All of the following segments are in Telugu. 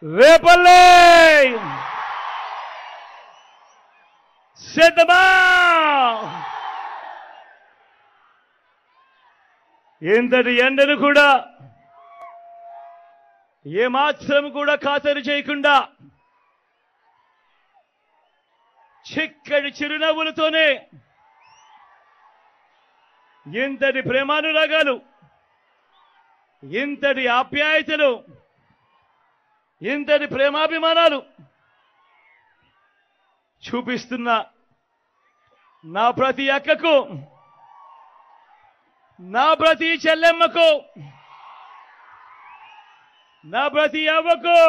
రేపల్లె సిద్ధమా? ఇంతటి ఎండను కూడా ఏమాత్రం కూడా ఖాతరు చేయకుండా చిక్కడి చిరునవ్వులతోనే ఇంతటి ప్రేమానురాగాలు, ఇంతటి ఆప్యాయతలు, ఇంతటి ప్రేమాభిమానాలు చూపిస్తున్న నా ప్రతి అక్కకు, నా ప్రతి చెల్లెమ్మకు, నా ప్రతి అవ్వకు,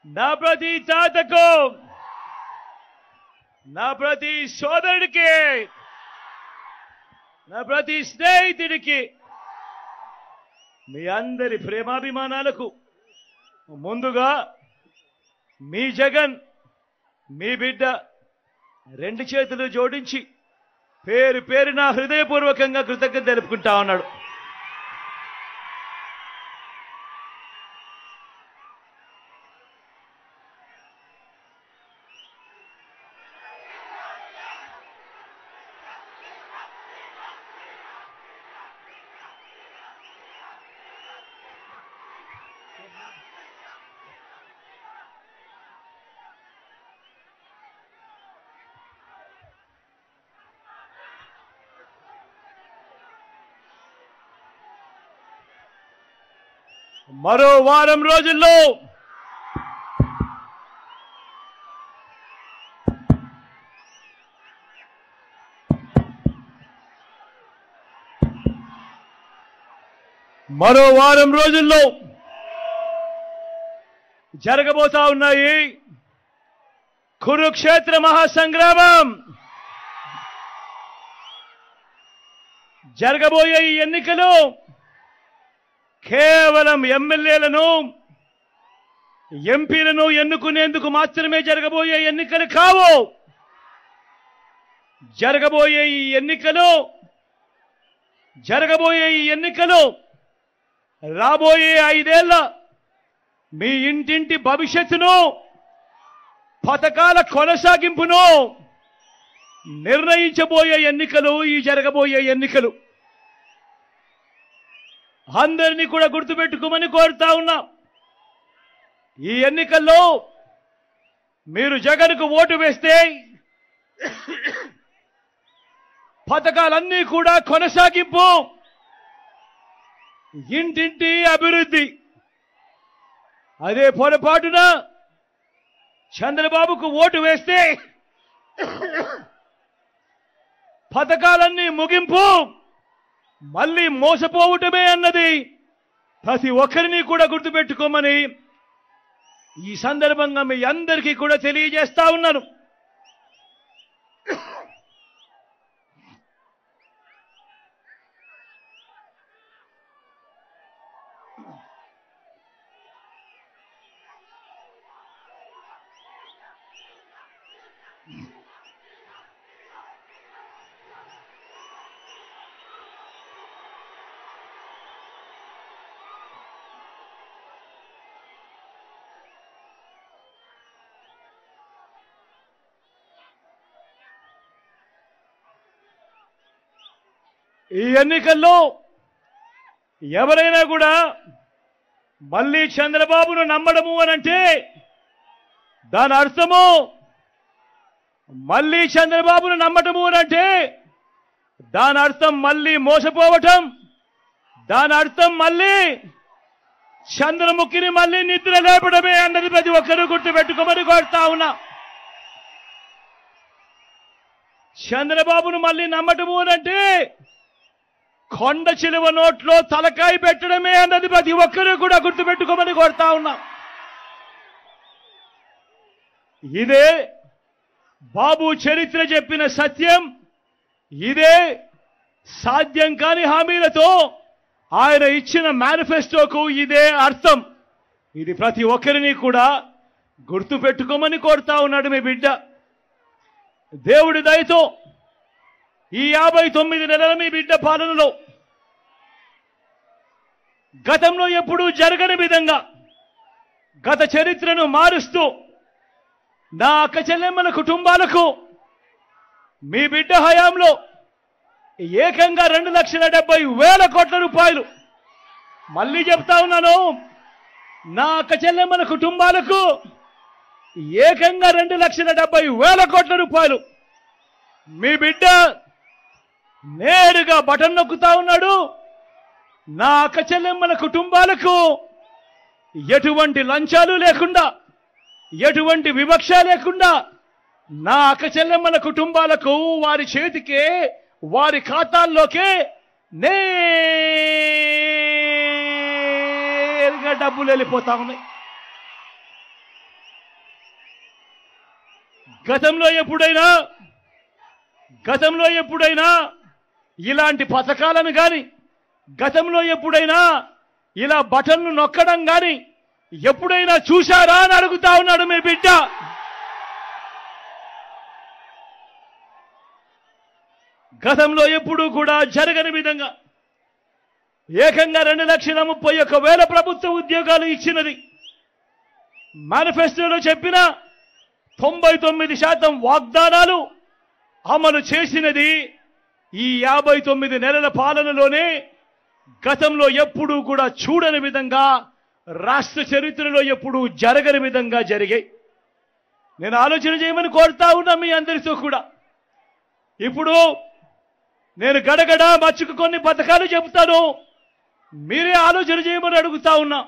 నా ప్రతి తాతకు, నా ప్రతి సోదరుడికి, నా ప్రతి స్నేహితుడికి, మీ అందరి ప్రేమాభిమానాలకు ముందుగా మీ జగన్, మీ బిడ్డ రెండు చేతులు జోడించి పేరు పేరున హృదయపూర్వకంగా కృతజ్ఞత తెలుపుకుంటా ఉన్నాడు. మరో వారం రోజుల్లో జరగబోతా ఉన్నాయి కురుక్షేత్ర మహాసంగ్రామం. జరగబోయే ఈ ఎన్నికలు కేవలం ఎమ్మెల్యేలను, ఎంపీలను ఎన్నుకునేందుకు మాత్రమే జరగబోయే ఎన్నికలు కావు. జరగబోయే ఈ ఎన్నికలు రాబోయే 5 ఏళ్ల మీ ఇంటింటి భవిష్యత్తును, పథకాల కొనసాగింపును నిర్ణయించబోయే ఎన్నికలు ఈ జరగబోయే ఎన్నికలు. అందరినీ కూడా గుర్తుపెట్టుకోమని కోరుతా ఉన్నా. ఈ ఎన్నికల్లో మీరు జగన్కు ఓటు వేస్తే పథకాలన్నీ కూడా కొనసాగింపు, ఇంటింటి అభివృద్ధి. అదే పొరపాటున చంద్రబాబుకు ఓటు వేస్తే పథకాలన్నీ ముగింపు, మళ్ళీ మోసపోవటమే అన్నది ప్రతి ఒక్కరిని కూడా గుర్తుపెట్టుకోమని ఈ సందర్భంగా మీ అందరికీ కూడా తెలియజేస్తా ఉన్నాను. ఈ ఎన్నికల్లో ఎవరైనా కూడా మళ్ళీ చంద్రబాబును నమ్మడము అనంటే దాని అర్థము, మళ్ళీ చంద్రబాబును నమ్మటము అనంటే దాని అర్థం మళ్ళీ మోసపోవటం, దాని అర్థం మళ్ళీ చంద్రముఖిని మళ్ళీ నిద్ర లేపడమే అన్నది ప్రతి ఒక్కరూ గుర్తుపెట్టుకోమని కోరుతా ఉన్నా. చంద్రబాబును మళ్ళీ నమ్మటము అనంటే కొండ చిలువ నోట్లో తలకాయ పెట్టడమే అన్నది ప్రతి ఒక్కరూ కూడా గుర్తుపెట్టుకోమని కోరుతా ఉన్నా. ఇదే బాబు చరిత్ర చెప్పిన సత్యం. ఇదే సాధ్యం కాని హామీలతో ఆయన ఇచ్చిన మేనిఫెస్టోకు ఇదే అర్థం. ఇది ప్రతి ఒక్కరిని కూడా గుర్తుపెట్టుకోమని కోరుతా ఉన్నాడు మీ బిడ్డ. దేవుడి దయతో ఈ 59 నెలల మీ బిడ్డ పాలనలో గతంలో ఎప్పుడూ జరగని విధంగా గత చరిత్రను మారుస్తూ నా అక్క చెల్లెమ్మల కుటుంబాలకు మీ బిడ్డ హయాంలో ఏకంగా 2,70,000 కోట్ల రూపాయలు, మళ్ళీ చెప్తా ఉన్నాను, నా అక్క చెల్లెమ్మల కుటుంబాలకు ఏకంగా 2,70,000 కోట్ల రూపాయలు మీ బిడ్డ నేరుగా బటన్ నొక్కుతా ఉన్నాడు. నా అక్క చెల్లెమ్మల కుటుంబాలకు ఎటువంటి లంచాలు లేకుండా, ఎటువంటి వివక్ష లేకుండా నా అక్క చెల్లెమ్మల కుటుంబాలకు వారి చేతికే, వారి ఖాతాల్లోకే నేరుగా డబ్బులు వెళ్ళిపోతా ఉన్నాయి. గతంలో ఎప్పుడైనా ఇలాంటి పథకాలను కానీ, గతంలో ఎప్పుడైనా ఇలా బటన్లు నొక్కడం కానీ ఎప్పుడైనా చూశారా అని అడుగుతా ఉన్నాడు మీ బిడ్డ. గతంలో ఎప్పుడూ కూడా జరగని విధంగా ఏకంగా 2,31,000 ప్రభుత్వ ఉద్యోగాలు ఇచ్చినది. మేనిఫెస్టోలో చెప్పిన 99% వాగ్దానాలు అమలు చేసినది ఈ 59 నెలల పాలనలోనే. గతంలో ఎప్పుడూ కూడా చూడని విధంగా, రాష్ట్ర చరిత్రలో ఎప్పుడూ జరగని విధంగా జరిగాయి. నేను ఆలోచన చేయమని కోరుతా ఉన్నా మీ అందరితో కూడా. ఇప్పుడు నేను గడగడ మచ్చుకు కొన్ని పథకాలు చెబుతాను, మీరే ఆలోచన చేయమని అడుగుతా ఉన్నా.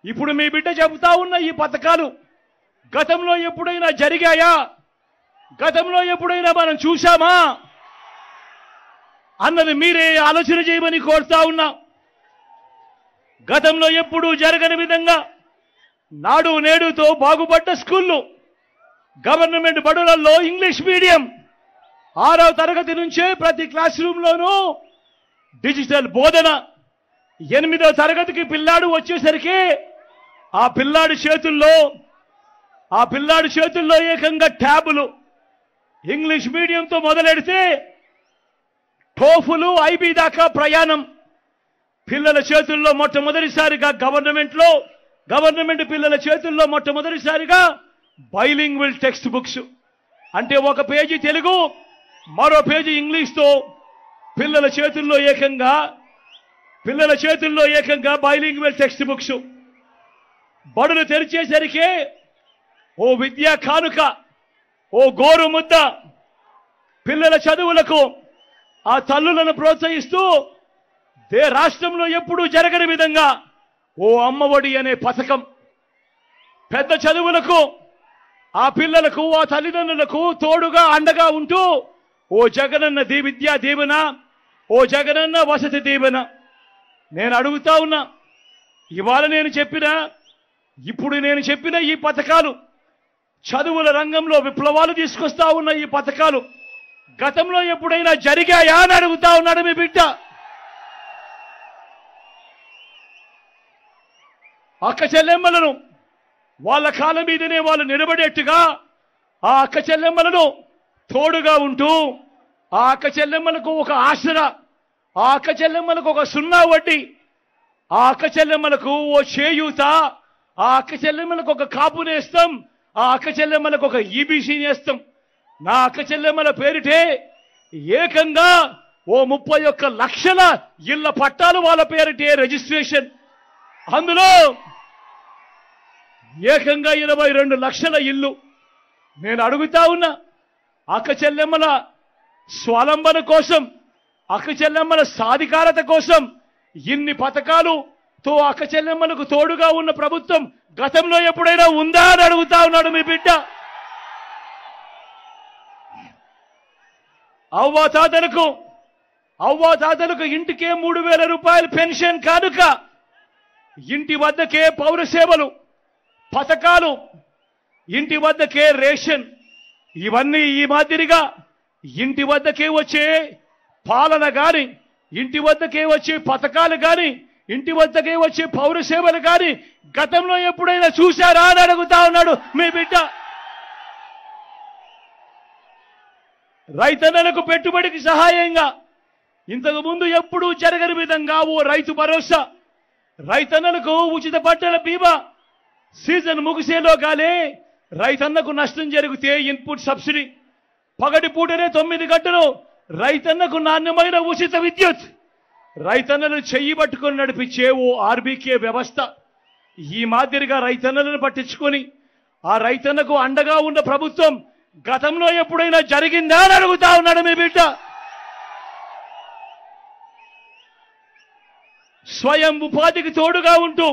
ఇప్పుడు మీ బిడ్డ చెబుతా ఉన్న ఈ పథకాలు గతంలో ఎప్పుడైనా జరిగాయా, గతంలో ఎప్పుడైనా మనం చూశామా అన్నది మీరే ఆలోచన చేయమని కోరుతా ఉన్నా. గతంలో ఎప్పుడూ జరగని విధంగా నాడు నేడుతో బాగుపడ్డ స్కూళ్ళు, గవర్నమెంట్ బడులలో ఇంగ్లీష్ మీడియం 6వ తరగతి నుంచే ప్రతి క్లాస్ రూమ్లోనూ డిజిటల్ బోధన. 8వ తరగతికి పిల్లాడు వచ్చేసరికి ఆ పిల్లాడి చేతుల్లో ఏకంగా ట్యాబులు. ఇంగ్లీష్ మీడియంతో మొదలెడితే టోఫులు, ఐబీ దాకా ప్రయాణం. పిల్లల చేతుల్లో మొట్టమొదటిసారిగా గవర్నమెంట్ పిల్లల చేతుల్లో మొట్టమొదటిసారిగా బైలింగ్వల్ టెక్స్ట్ బుక్స్, అంటే ఒక పేజీ తెలుగు, మరో పేజీ ఇంగ్లీష్తో పిల్లల చేతుల్లో ఏకంగా బైలింగ్వల్ టెక్స్ట్ బుక్స్. బడులు తెరిచేసరికి ఓ విద్యా కానుక, ఓ గోరు ముద్ద పిల్లల చదువులకు ఆ తల్లులను ప్రోత్సహిస్తూ రాష్ట్రంలో ఎప్పుడూ జరగని విధంగా ఓ అమ్మఒడి అనే పథకం. పెద్ద చదువులకు ఆ పిల్లలకు, ఆ తల్లిదండ్రులకు తోడుగా అండగా ఉంటూ ఓ జగనన్న విద్యా దీవెన, ఓ జగనన్న వసతి దీవెన. నేను అడుగుతా ఉన్నా, ఇప్పుడు నేను చెప్పిన ఈ పథకాలు, చదువుల రంగంలో విప్లవాలు తీసుకొస్తా ఉన్న ఈ పథకాలు గతంలో ఎప్పుడైనా జరిగాయా అని అడుగుతా ఉన్నాడు మీ బిడ్డ. అక్క చెల్లెమ్మలను వాళ్ళ కాళ్ళ మీదనే వాళ్ళు నిలబడేట్టుగా ఆ అక్క చెల్లెమ్మలను తోడుగా ఉంటూ, ఆ అక్క చెల్లెమ్మలకు ఒక ఆసరా, ఆ అక్క చెల్లెమ్మలకు ఒక 0 వడ్డీ, ఆ అక్క చెల్లెమ్మలకు ఓ చేయూత, ఆ అక్క చెల్లెమ్మలకు ఒక కాపు నేస్తం, ఆ అక్క చెల్లెమ్మలకు ఒక ఈబీసీ నేస్తం. నా అక్క చెల్లెమ్మల పేరిటే ఏకంగా ఓ 31 లక్షల ఇళ్ల పట్టాలు వాళ్ళ పేరిటే రిజిస్ట్రేషన్. అందులో ఏకంగా 22 లక్షల ఇల్లు. నేను అడుగుతా ఉన్నా, అక్క చెల్లెమ్మల స్వాలంబన కోసం, అక్క చెల్లెమ్మల సాధికారత కోసం ఇన్ని పథకాలుతో అక్క చెల్లెమ్మలకు తోడుగా ఉన్న ప్రభుత్వం గతంలో ఎప్పుడైనా ఉందా అని అడుగుతా ఉన్నాడు మీ బిడ్డ. అవ్వాతాతలకు ఇంటికే 3,000 రూపాయలు పెన్షన్ కానుక, ఇంటి వద్దకే పౌర సేవలు పథకాలు, ఇంటి వద్దకే రేషన్. ఇవన్నీ ఈ మాదిరిగా ఇంటి వద్దకే వచ్చే పాలన కానీ, ఇంటి వద్దకే వచ్చే పథకాలు కానీ, ఇంటి వద్దకే వచ్చే పౌర సేవలు కానీ గతంలో ఎప్పుడైనా చూశారా అని అడుగుతా ఉన్నాడు మీ బిడ్డ. రైతన్నలకు పెట్టుబడికి సహాయంగా ఇంతకు ముందు ఎప్పుడూ జరగని విధంగా ఓ రైతు భరోసా, రైతన్నలకు ఉచిత పంటల బీమా, సీజన్ ముగిసేలోగానే రైతన్నకు నష్టం జరిగితే ఇన్పుట్ సబ్సిడీ, పగటిపూటనే 9 గంటలు రైతన్నకు నాణ్యమైన ఉచిత విద్యుత్, రైతన్నలు చెయ్యి పట్టుకొని నడిపించే ఓ ఆర్బీకే వ్యవస్థ. ఈ మాదిరిగా రైతన్నలను పట్టించుకొని ఆ రైతన్నకు అండగా ఉన్న ప్రభుత్వం గతంలో ఎప్పుడైనా జరిగిందా అని అడుగుతా ఉన్నాడు మీ బిడ్డ. స్వయం ఉపాధికి తోడుగా ఉంటూ,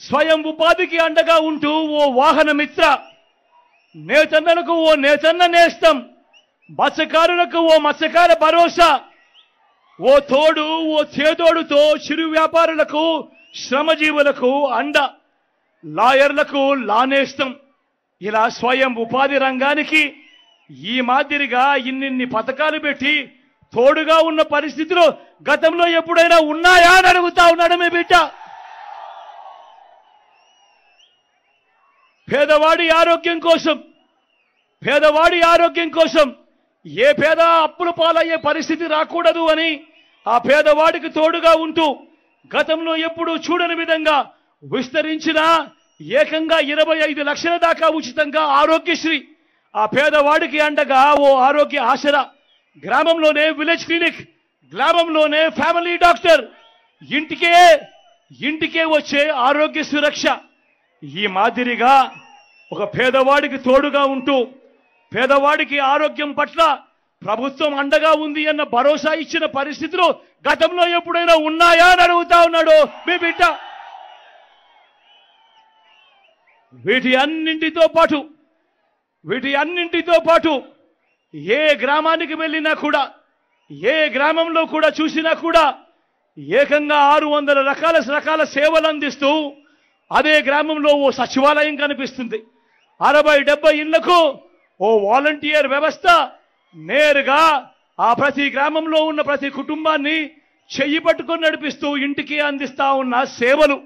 స్వయం ఉపాధికి అండగా ఉంటూ ఓ వాహన మిత్ర, నేతన్నలకు ఓ నేతన్న నేస్తం, మత్స్యకారులకు ఓ మత్స్యకార భరోసా, ఓ తోడు ఓ చేదోడుతో చిరు వ్యాపారులకు శ్రమజీవులకు అండ, లాయర్లకు లానేస్తం. ఇలా స్వయం ఉపాధి రంగానికి ఈ మాదిరిగా ఇన్నిన్ని పథకాలు పెట్టి తోడుగా ఉన్న పరిస్థితులు గతంలో ఎప్పుడైనా ఉన్నాయా అని అడుగుతా ఉన్నాడు మీ బిడ్డ. పేదవాడి ఆరోగ్యం కోసం ఏ పేద అప్పుల పాలయ్యే పరిస్థితి రాకూడదు అని ఆ పేదవాడికి తోడుగా ఉంటూ గతంలో ఎప్పుడూ చూడని విధంగా విస్తరించిన ఏకంగా 25 లక్షల దాకా ఉచితంగా ఆరోగ్యశ్రీ, ఆ పేదవాడికి అండగా ఓ ఆరోగ్య ఆసరా, గ్రామంలోనే విలేజ్ క్లినిక్, గ్రామంలోనే ఫ్యామిలీ డాక్టర్, ఇంటికే వచ్చే ఆరోగ్య సురక్ష. ఈ మాదిరిగా ఒక పేదవాడికి తోడుగా ఉంటూ పేదవాడికి ఆరోగ్యం పట్ల ప్రభుత్వం అండగా ఉంది అన్న భరోసా ఇచ్చిన పరిస్థితులు గతంలో ఎప్పుడైనా ఉన్నాయా అని అడుగుతా ఉన్నాడు మీ బిడ్డ. వీటి అన్నింటితో పాటు ఏ గ్రామానికి వెళ్ళినా కూడా, ఏ గ్రామంలో కూడా చూసినా కూడా ఏకంగా 600 రకాల సేవలు అందిస్తూ అదే గ్రామంలో ఓ సచివాలయం కనిపిస్తుంది. 60-70 ఇళ్లకు ఓ వాలంటీర్ వ్యవస్థ నేరుగా ఆ ప్రతి గ్రామంలో ఉన్న ప్రతి కుటుంబాన్ని చెయ్యి పట్టుకొని నడిపిస్తూ ఇంటికి అందిస్తా ఉన్న సేవలు.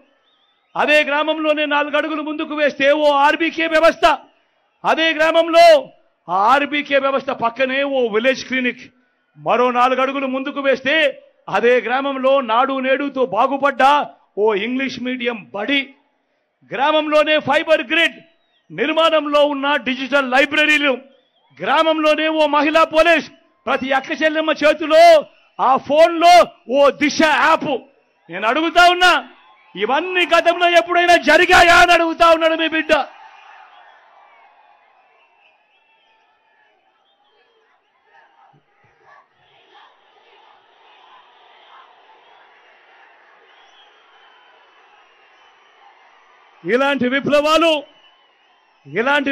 అదే గ్రామంలోనే 4 అడుగులు ముందుకు వేస్తే ఓ ఆర్బీకే వ్యవస్థ, అదే గ్రామంలో ఆ ఆర్బీకే వ్యవస్థ పక్కనే ఓ విలేజ్ క్లినిక్, మరో 4 అడుగులు ముందుకు వేస్తే అదే గ్రామంలో నాడు నేడుతో బాగుపడ్డ ఓ ఇంగ్లీష్ మీడియం బడి, గ్రామంలోనే ఫైబర్ గ్రిడ్ నిర్మాణంలో ఉన్న డిజిటల్ లైబ్రరీలు, గ్రామంలోనే ఓ మహిళా పోలీస్, ప్రతి అక్క చెల్లెమ్మ చేతిలో ఆ ఫోన్లో ఓ దిశ యాప్. నేను అడుగుతా ఉన్నా, ఇవన్నీ గతంలో ఎప్పుడైనా జరిగాయా అని అడుగుతా ఉన్నాడు మీ బిడ్డ. ఇలాంటి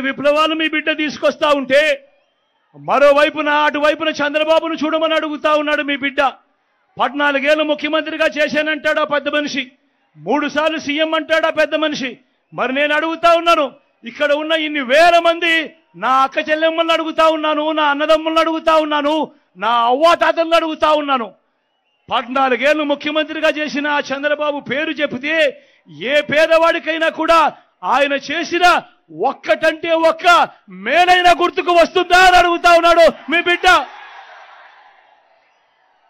విప్లవాలు మీ బిడ్డ తీసుకొస్తా ఉంటే మరోవైపున అటువైపున చంద్రబాబును చూడమని అడుగుతా ఉన్నాడు మీ బిడ్డ. 14 ఏళ్ళు ముఖ్యమంత్రిగా చేశానంటాడా పెద్ద మనిషి, 3 సార్లు సీఎం అంటాడా పెద్ద మనిషి. మరి నేను అడుగుతా ఉన్నాను, ఇక్కడ ఉన్న ఇన్ని వేల మంది నా అక్క చెల్లెమ్మల్ని అడుగుతా ఉన్నాను, నా అన్నదమ్ములను అడుగుతా ఉన్నాను, నా అవ్వాతాతలను అడుగుతా ఉన్నాను. 14 ఏళ్ళు ముఖ్యమంత్రిగా చేసిన ఆ చంద్రబాబు పేరు చెబితే ఏ పేదవాడికైనా కూడా ఆయన చేసిన ఒక్కటంటే ఒక్క మేలైన గుర్తుకు వస్తుందా అని అడుగుతా ఉన్నాడు మీ బిడ్డ.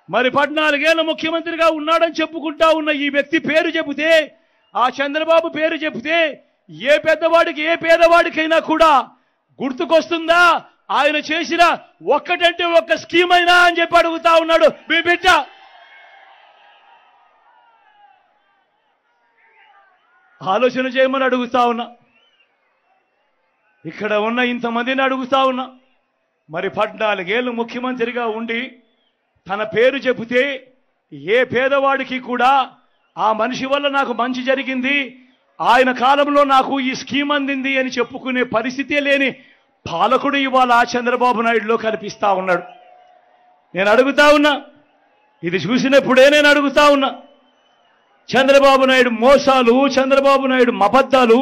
మరి 14 ఏళ్ళ ముఖ్యమంత్రిగా ఉన్నాడని చెప్పుకుంటా ఉన్న ఈ వ్యక్తి పేరు చెబితే, ఆ చంద్రబాబు పేరు చెబితే ఏ పెద్దవాడికి ఏ పేదవాడికైనా కూడా గుర్తుకొస్తుందా ఆయన చేసిన ఒక్కటంటే ఒక్క స్కీమ్ అయినా అని చెప్పి అడుగుతా ఉన్నాడు మీ బిడ్డ. ఆలోచన చేయమని అడుగుతా ఉన్నా, ఇక్కడ ఉన్న ఇంతమందిని అడుగుతా ఉన్నా. మరి 14 ఏళ్ళు ముఖ్యమంత్రిగా ఉండి తన పేరు చెబితే ఏ పేదవాడికి కూడా ఆ మనిషి వల్ల నాకు మంచి జరిగింది, ఆయన కాలంలో నాకు ఈ స్కీమ్ అందింది అని చెప్పుకునే పరిస్థితే లేని పాలకుడు ఇవాళ చంద్రబాబు నాయుడులో కనిపిస్తా ఉన్నాడు. నేను అడుగుతా ఉన్నా, ఇది చూసినప్పుడే నేను అడుగుతా ఉన్నా, చంద్రబాబు నాయుడు మోసాలు, చంద్రబాబు నాయుడు అబద్ధాలు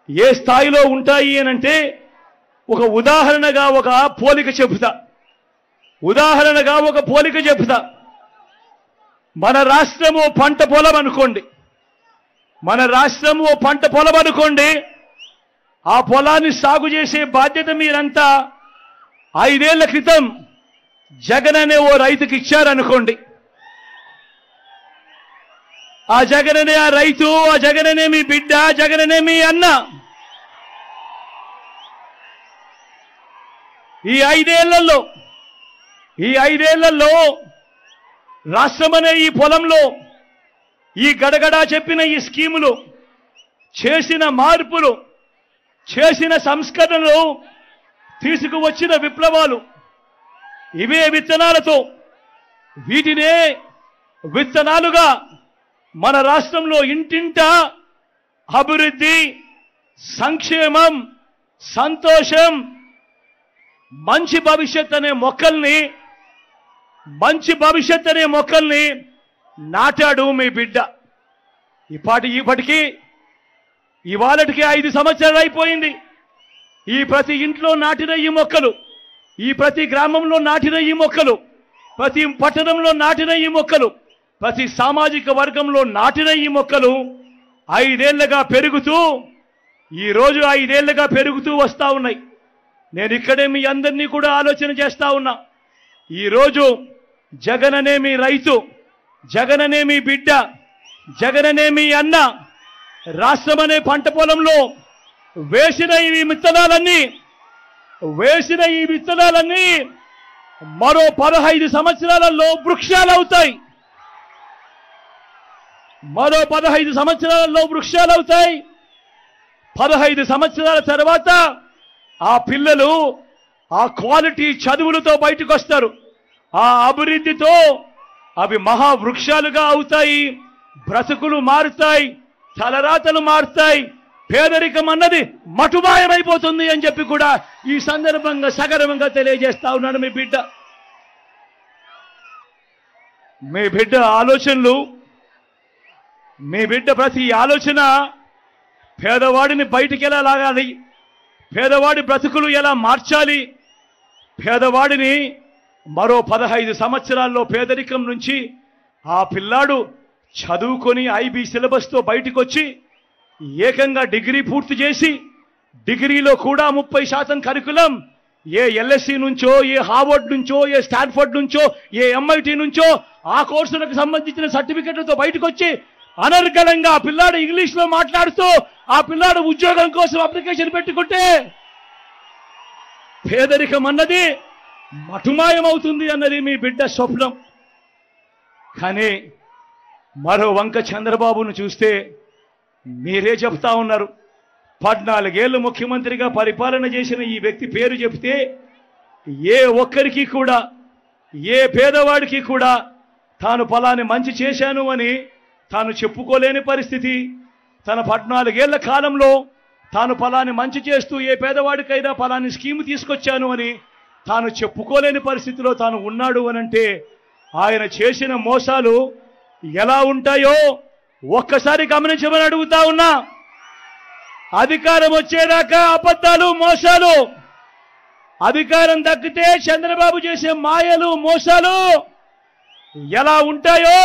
ఏ స్థాయిలో ఉంటాయి అనంటే ఒక ఉదాహరణగా ఒక పోలిక చెబుతా. మన రాష్ట్రం ఓ పంట పొలం అనుకోండి, ఆ పొలాన్ని సాగు చేసే బాధ్యత మీరంతా 5 ఏళ్ల క్రితం జగన్ అనే ఓ రైతుకి ఇచ్చారనుకోండి. ఆ జగననే ఆ రైతు, ఆ జగననే మీ బిడ్డ, జగననే మీ అన్న. ఈ ఐదేళ్లలో రాష్ట్రమనే ఈ పొలంలో ఈ గడగడా చెప్పిన ఈ స్కీములు, చేసిన మార్పులు, చేసిన సంస్కరణలు, తీసుకువచ్చిన విప్లవాలు, ఇవే విత్తనాలతో, వీటినే విత్తనాలుగా మన రాష్ట్రంలో ఇంటింటా అభివృద్ధి, సంక్షేమం, సంతోషం, మంచి భవిష్యత్ అనే మొక్కల్ని నాటాడు మీ బిడ్డ. ఇప్పటికీ ఇవాళటికి 5 సంవత్సరాలు అయిపోయింది. ఈ ప్రతి ఇంట్లో నాటిన ఈ మొక్కలు, ఈ ప్రతి గ్రామంలో నాటిన ఈ మొక్కలు, ప్రతి పట్టణంలో నాటిన ఈ మొక్కలు, ప్రతి సామాజిక వర్గంలో నాటిన ఈ మొక్కలు 5 ఏళ్లుగా పెరుగుతూ, ఈరోజు 5 ఏళ్లుగా పెరుగుతూ వస్తా ఉన్నాయి. నేను ఇక్కడే మీ అందరినీ కూడా ఆలోచన చేస్తా ఉన్నా. ఈరోజు జగననే మీ రైతు, జగననే మీ బిడ్డ, జగననే మీ అన్న రాష్ట్రమనే పంట పొలంలో వేసిన ఈ విత్తనాలన్నీ మరో 15 సంవత్సరాలలో వృక్షాలవుతాయి. మరో 15 సంవత్సరాలలో వృక్షాలవుతాయి. 15 సంవత్సరాల తర్వాత ఆ పిల్లలు ఆ క్వాలిటీ చదువులతో బయటకు వస్తారు. ఆ అభివృద్ధితో అవి మహావృక్షాలుగా అవుతాయి. బ్రతుకులు మారుతాయి, తలరాతలు మారుతాయి, పేదరికం అన్నది మటుమాయమైపోతుంది అని చెప్పి కూడా ఈ సందర్భంగా సగర్వంగా తెలియజేస్తా ఉన్నాను. మీ బిడ్డ ఆలోచనలు, మీ బిడ్డ ప్రతి ఆలోచన పేదవాడిని బయటికి ఎలా లాగాలి, పేదవాడి బ్రతుకులు ఎలా మార్చాలి, పేదవాడిని మరో 15 సంవత్సరాల్లో పేదరికం నుంచి ఆ పిల్లాడు చదువుకొని ఐబీ సిలబస్తో బయటకు వచ్చి ఏకంగా డిగ్రీ పూర్తి చేసి, డిగ్రీలో కూడా 30% కరికులం ఏ ఎల్ఎస్సి నుంచో, ఏ హార్వర్డ్ నుంచో, ఏ స్టాన్ఫర్డ్ నుంచో, ఏ ఎంఐటి నుంచో ఆ కోర్సులకు సంబంధించిన సర్టిఫికెట్లతో బయటకు వచ్చి అనర్గళంగా ఆ పిల్లాడు ఇంగ్లీష్లో మాట్లాడుతూ ఆ పిల్లాడు ఉద్యోగం కోసం అప్లికేషన్ పెట్టుకుంటే పేదరికం అన్నది మటుమాయమవుతుంది అన్నది మీ బిడ్డ స్వప్నం. కానీ మరో వంక చంద్రబాబును చూస్తే మీరే చెప్తా ఉన్నారు. 14 ఏళ్ళు ముఖ్యమంత్రిగా పరిపాలన చేసిన ఈ వ్యక్తి పేరు చెప్తే ఏ ఒక్కరికి కూడా, ఏ పేదవాడికి కూడా తాను ఫలాని మంచి చేశాను అని తాను చెప్పుకోలేని పరిస్థితి. తన 14 ఏళ్ల కాలంలో తాను ఫలాని మంచి చేస్తూ ఏ పేదవాడికైనా ఫలాని స్కీమ్ తీసుకొచ్చాను అని తాను చెప్పుకోలేని పరిస్థితిలో తాను ఉన్నాడు అనంటే ఆయన చేసిన మోసాలు ఎలా ఉంటాయో ఒక్కసారి గమనించమని అడుగుతా ఉన్నా. అధికారం వచ్చేదాకా అబద్ధాలు, మోసాలు, అధికారం దక్కితే చంద్రబాబు చేసే మాయలు, మోసాలు ఎలా ఉంటాయో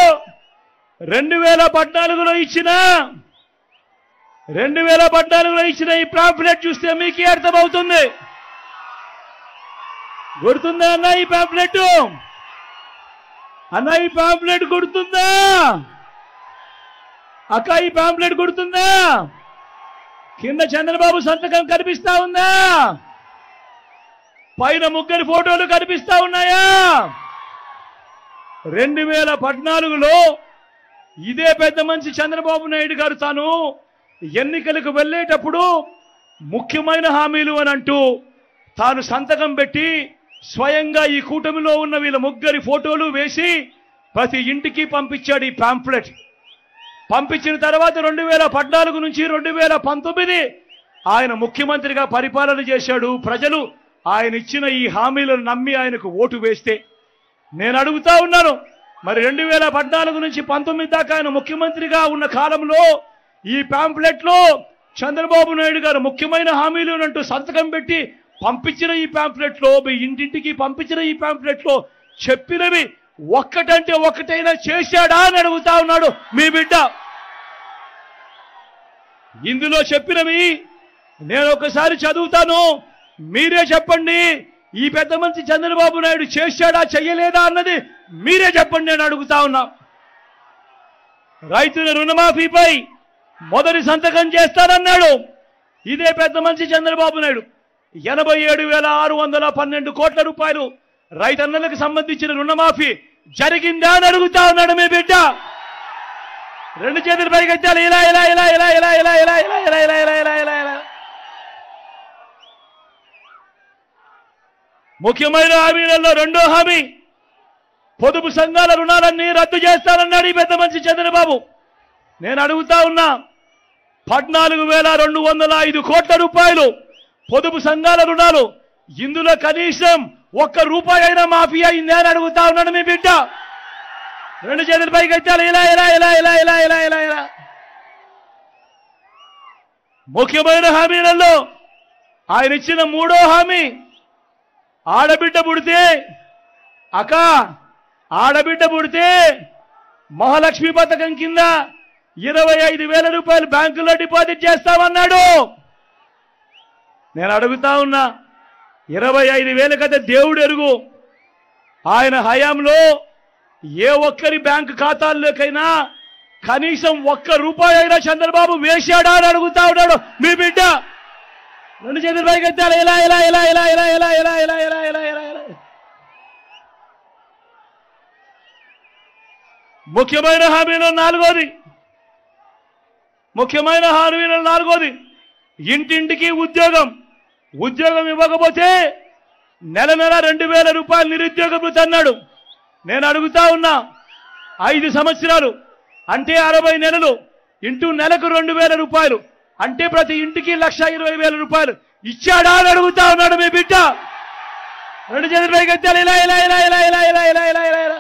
2014లో ఇచ్చిన ఈ పాంఫ్లెట్ చూస్తే మీకే అర్థమవుతుంది. గుర్తుందా అన్న ఈ పాంఫ్లెట్? అన్న ఈ పాంఫ్లెట్ గుర్తుందా? అక్క ఈ పాంఫ్లెట్ గుర్తుందా? కింద చంద్రబాబు సంతకం కనిపిస్తా ఉందా? పైన ముగ్గురి ఫోటోలు కనిపిస్తా ఉన్నాయా? 2014లో ఇదే పెద్ద మనిషి చంద్రబాబు నాయుడు గారు తాను ఎన్నికలకు వెళ్ళేటప్పుడు ముఖ్యమైన హామీలు అని అంటూ తాను సంతకం పెట్టి స్వయంగా ఈ కూటమిలో ఉన్న వీళ్ళ ముగ్గురి ఫోటోలు వేసి ప్రతి ఇంటికి పంపించాడు ఈ పాంఫ్లెట్. పంపించిన తర్వాత 2014 నుంచి 2019 ఆయన ముఖ్యమంత్రిగా పరిపాలన చేశాడు. ప్రజలు ఆయన ఇచ్చిన ఈ హామీలను నమ్మి ఆయనకు ఓటు వేస్తే నేను అడుగుతా ఉన్నాను, మరి 2014 నుంచి 19 దాకా ఆయన ముఖ్యమంత్రిగా ఉన్న కాలంలో ఈ పాంఫ్లెట్లో చంద్రబాబు నాయుడు గారు ముఖ్యమైన హామీలు అంటూ సంతకం పెట్టి పంపించిన ఈ పాంఫ్లెట్లో, మీ ఇంటింటికి పంపించిన ఈ పాంఫ్లెట్లో చెప్పినవి ఒక్కటంటే ఒక్కటైనా చేశాడా అని అడుగుతా ఉన్నాడు మీ బిడ్డ. ఇందులో చెప్పినవి నేను ఒకసారి చదువుతాను, మీరే చెప్పండి. ఈ పెద్ద మనిషి చంద్రబాబు నాయుడు చేశాడా చెయ్యలేదా అన్నది మీరే చెప్పండి నేను అడుగుతా ఉన్నా. రైతుల రుణమాఫీపై మొదటి సంతకం చేస్తానన్నాడు. ఇదే పెద్ద మనిషి చంద్రబాబు నాయుడు 87,612 కోట్ల రూపాయలు రైతన్నలకు సంబంధించిన రుణమాఫీ జరిగిందా అని అడుగుతా ఉన్నాడు మీ బిడ్డ. రెండు చేతులు పైకెత్తాలి. ఇలా ఇలా ఇలా ఇలా ఇలా ఇలా ఇలా ఇలా ఇలా ఇలా ఇలా ఇలా ఇలా ఇలా ముఖ్యమైన హామీలలో రెండో హామీ పొదుపు సంఘాల రుణాలన్నీ రద్దు చేస్తానన్నాడు ఈ పెద్ద మనిషి చంద్రబాబు. నేను అడుగుతా ఉన్నా, 14,205 కోట్ల రూపాయలు పొదుపు సంఘాల రుణాలు, ఇందులో కనీసం ₹1 అయినా మాఫీ అయిందే అని అడుగుతా ఉన్నాడు మీ బిడ్డ. రెండు చేతుల పైకి ఎత్తాలి. ఇలా ఇలా ఇలా ఇలా ఇలా ఇలా ఇలా ఇలా ముఖ్యమైన హామీలలో ఆయన ఇచ్చిన మూడో హామీ, ఆడబిడ్డ పుడితే ఆడబిడ్డ పుడితే మహాలక్ష్మి పథకం కింద 25,000 రూపాయలు బ్యాంకులో డిపాజిట్ చేస్తామన్నాడు. నేను అడుగుతా ఉన్నా, 25,000 కదా దేవుడు ఎరుగు. ఆయన హయాంలో ఏ ఒక్కరి బ్యాంకు ఖాతాల్లోకైనా కనీసం ₹1 అయినా చంద్రబాబు వేశాడా అని అడుగుతా ఉన్నాడు మీ బిడ్డ. రెండు చేతుల పైకి ఎత్తాలి. ఇలా ఇలా ఇలా ఇలా ఇలా ఇలా ఇలా ఇలా ఇలా ఇలా ఇలా ఇలా ముఖ్యమైన హామీలో నాలుగోది ఇంటింటికి ఉద్యోగం ఇవ్వకపోతే నెల 2,000 రూపాయలు నిరుద్యోగ భృతి అన్నాడు. నేను అడుగుతా ఉన్నా, 5 సంవత్సరాలు అంటే 60 నెలలు ఇంటూ నెలకు 2,000 రూపాయలు అంటే ప్రతి ఇంటికి 1,20,000 రూపాయలు ఇచ్చాడా అని అడుగుతా ఉన్నాడు మీ బిడ్డ. రెండు చేతుల పైకి ఎత్తాలి. ఇలా ఇలా ఇలా ఇలా ఇలా ఇలా ఇలా ఇలా ఇలా ఇలా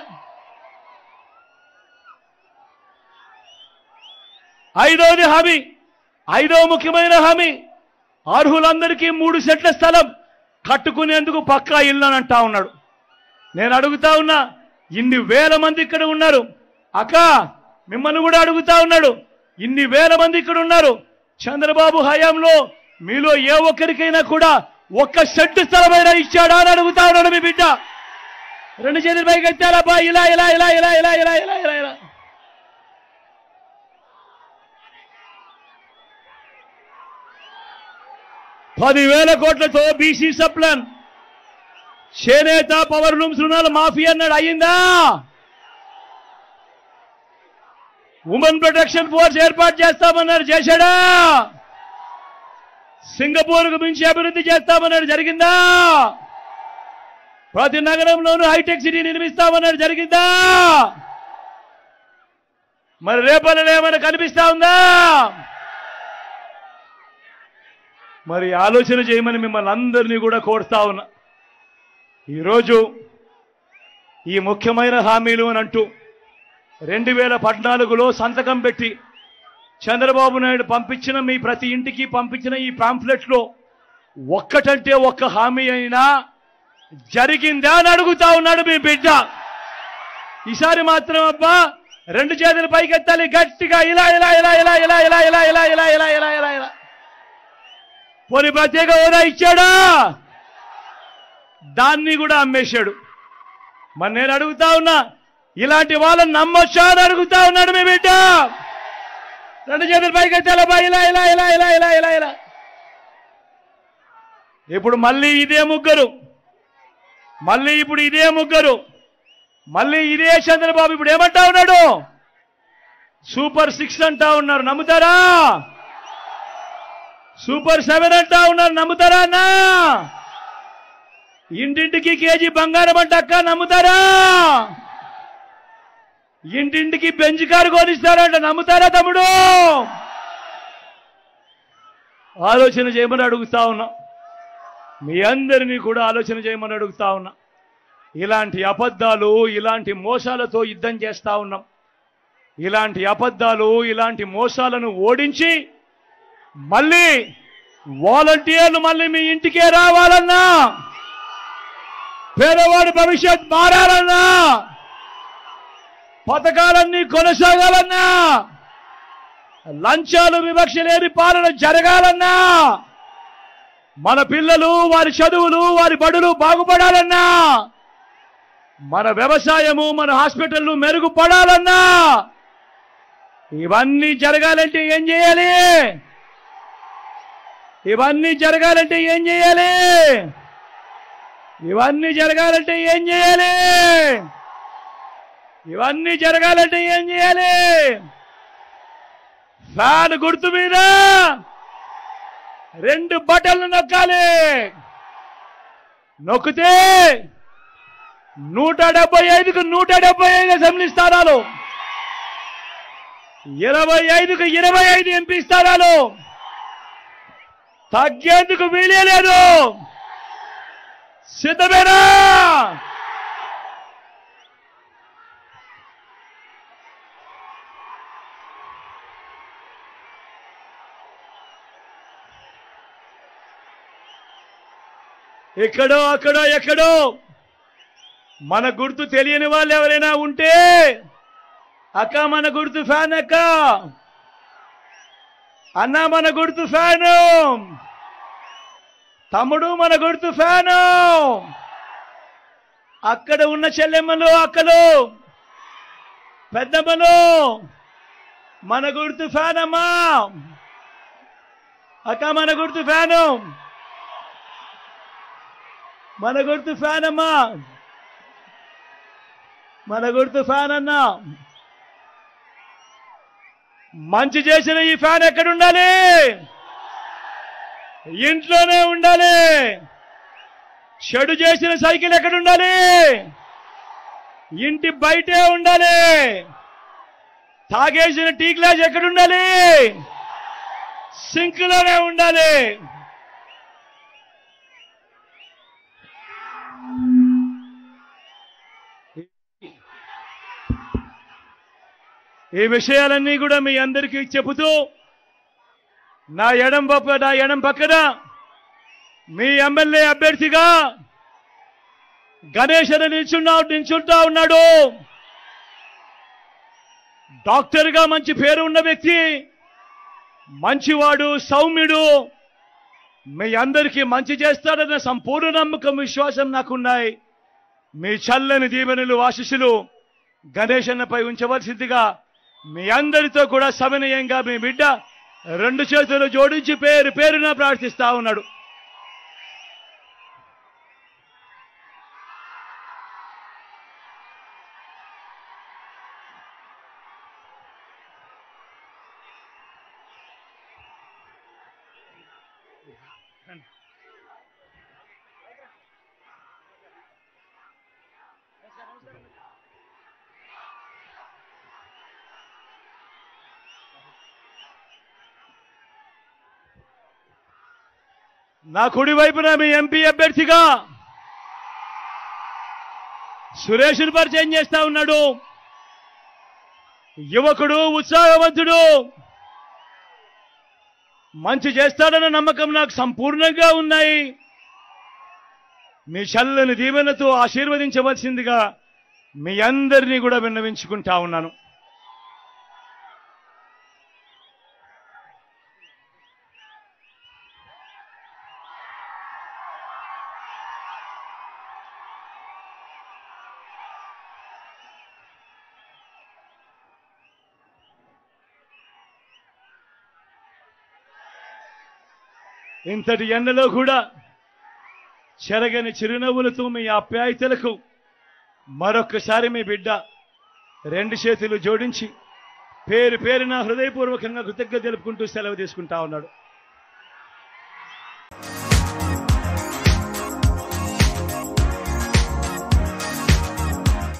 ఐదో ముఖ్యమైన హామీ, అర్హులందరికీ 3 సెంట్ల స్థలం కట్టుకునేందుకు పక్కా ఇల్లు అని అంటా ఉన్నాడు. నేను అడుగుతా ఉన్నా, ఇన్ని వేల మంది ఇక్కడ ఉన్నారు అక్క, మిమ్మల్ని కూడా అడుగుతా ఉన్నాడు, ఇన్ని వేల మంది ఇక్కడ ఉన్నారు. చంద్రబాబు హయాంలో మీలో ఏ ఒక్కరికైనా కూడా 1 సెంటు స్థలమైనా ఇచ్చాడా అని అడుగుతా ఉన్నాడు మీ బిడ్డ. రెండు చేతుల పైకి ఎత్తాలబ్బా. ఇలా ఇలా ఇలా ఇలా ఇలా ఇలా ఇలా ఇలా ఇలా ₹10,000 కోట్లతో బీసీ సప్లాన్, చేనేత, పవర్ లూమ్స్ రుణాల మాఫీ అన్నాడు. అయ్యిందా? ఉమెన్ ప్రొటెక్షన్ ఫోర్స్ ఏర్పాటు చేస్తామన్నాడు. చేశాడా? సింగపూర్కు మించి అభివృద్ధి చేస్తామన్నాడు. జరిగిందా? ప్రతి నగరంలోనూ హైటెక్ సిటీ నిర్మిస్తామన్నాడు. జరిగిందా? మరి రేపల్లో ఏమైనా కనిపిస్తా ఉందా? మరి ఆలోచన చేయమని మిమ్మల్ని అందరినీ కూడా కోరుతా ఉన్నా. ఈరోజు ఈ ముఖ్యమైన హామీలు అని అంటూ 2014లో సంతకం పెట్టి చంద్రబాబు నాయుడు పంపించిన మీ ప్రతి ఇంటికి పంపించిన ఈ పాంఫ్లెట్లో ఒక్కటంటే ఒక్క హామీ అయినా జరిగిందా అని అడుగుతా ఉన్నాడు మీ బిడ్డ. ఈసారి మాత్రం అబ్బా రెండు చేతులు పైకి ఎత్తాలి గట్టిగా. ఇలా ఇలా ఇలా ఇలా ఇలా ఇలా ఇలా ఇలా ఇలా ఇలా ఇలా ఇలా ఇలా పోనీ ప్రత్యేక హోదా ఇచ్చాడా? దాన్ని కూడా అమ్మేశాడు. మరి నేను అడుగుతా ఉన్నా, ఇలాంటి వాళ్ళని నమ్మొచ్చా అని అడుగుతా ఉన్నాడు మీ బిడ్డ. రెండు చేతులు పైకి ఎత్తాలబ్బా. ఇలా ఇలా ఇలా ఇలా ఇలా ఇలా ఇలా ఇప్పుడు మళ్ళీ ఇదే ముగ్గురు, మళ్ళీ ఇదే చంద్రబాబు ఇప్పుడు ఏమంటా ఉన్నాడు? సూపర్ 6 అంటా ఉన్నారు. నమ్ముతారా? సూపర్ 7 అంటా ఉన్నారు. నమ్ముతారా అన్నా? ఇంటింటికి కేజీ బంగారం అంట అక్క, నమ్ముతారా? ఇంటింటికి బెంచ్ కారు కొనిస్తారంట, నమ్ముతారా తమ్ముడు? ఆలోచన చేయమని అడుగుతా ఉన్నా. మీ అందరినీ కూడా ఆలోచన చేయమని అడుగుతా ఉన్నా. ఇలాంటి అబద్ధాలు, ఇలాంటి మోసాలతో యుద్ధం చేస్తా ఉన్నాం. ఇలాంటి అబద్ధాలు, ఇలాంటి మోసాలను ఓడించి మళ్ళీ వాలంటీర్లు మళ్ళీ మీ ఇంటికే రావాలన్నా, పేదవాడి భవిష్యత్ మారాలన్నా, పథకాలన్నీ కొనసాగాలన్నా, లంచాలు వివక్ష లేని పాలన జరగాలన్నా, మన పిల్లలు వారి చదువులు వారి బడులు బాగుపడాలన్నా, మన వ్యవసాయము మన హాస్పిటళ్లు మెరుగుపడాలన్నా ఇవన్నీ జరగాలంటే ఏం చేయాలి? ఇవన్నీ జరగాలంటే ఏం చేయాలి? ఇవన్నీ జరగాలంటే ఏం చేయాలి? ఇవన్నీ జరగాలంటే ఏం చేయాలి? ఫ్యాన్ గుర్తు మీద 2 బటన్లు నొక్కాలి. నొక్కితే 175కు 175 అసెంబ్లీ స్థానాలు, 25కు 25 ఎంపీ స్థానాలు, తగ్గేందుకు వీలే లేదు. సిద్ధమేనా? ఇక్కడో అక్కడో ఎక్కడో మన గుర్తు తెలియని వాళ్ళు ఎవరైనా ఉంటే, అక్క మన గుర్తు ఫ్యాన్, అక్క అన్న మన గుర్తు ఫ్యాను, తమ్ముడు మన గుర్తు ఫ్యాను, అక్కడ ఉన్న చెల్లెమ్మలు అక్కలు పెద్దమ్మలు మన గుర్తు ఫ్యాన్ అమ్మా, అక్క మన గుర్తు ఫ్యాను, మన గుర్తు ఫ్యాన్ అమ్మా, మన గుర్తు ఫ్యాన్ అన్నా. మంచి చేసిన ఈ ఫ్యాన్ ఎక్కడ ఉండాలి? ఇంట్లోనే ఉండాలి. చెడు చేసిన సైకిల్ ఎక్కడ ఉండాలి? ఇంటి బయటే ఉండాలి. తాగేసిన టీ గ్లాస్ ఎక్కడ ఉండాలి? సింక్లోనే ఉండాలి. ఈ విషయాలన్నీ కూడా మీ అందరికీ చెబుతూ, నా ఎడం పక్కన మీ ఎమ్మెల్యే అభ్యర్థిగా గణేష్ అని నిల్చుంటా ఉన్నాడు. డాక్టర్గా మంచి పేరు ఉన్న వ్యక్తి, మంచివాడు, సౌమ్యుడు, మీ అందరికీ మంచి చేస్తాడన్న సంపూర్ణ నమ్మకం, విశ్వాసం నాకున్నాయి. మీ చల్లని దీవెనలు, ఆశీస్సులు గణేష్ అన్నపై ఉంచవలసిందిగా మీ అందరితో కూడా సవినయంగా మీ బిడ్డ 2 చేతులు జోడించి పేరు పేరున ప్రార్థిస్తా ఉన్నాడు. నా కుడి వైపున మీ ఎంపీ అభ్యర్థిగా సురేష్ను పరిచయం చేస్తా ఉన్నాడు. యువకుడు, ఉత్సాహవంతుడు, మంచి చేస్తాడన్న నమ్మకం నాకు సంపూర్ణంగా ఉన్నాయి. మీ చల్లని దీవెనతో ఆశీర్వదించవలసిందిగా మీ అందరినీ కూడా విన్నవించుకుంటా ఉన్నాను. ఇంతటి ఎండలో కూడా చెరగని చిరునవ్వులతో మీ ఆప్యాయతలకు మరొక్కసారి మీ బిడ్డ 2 చేతులు జోడించి పేరు పేరున హృదయపూర్వకంగా కృతజ్ఞత తెలుపుకుంటూ సెలవు తీసుకుంటా ఉన్నాడు.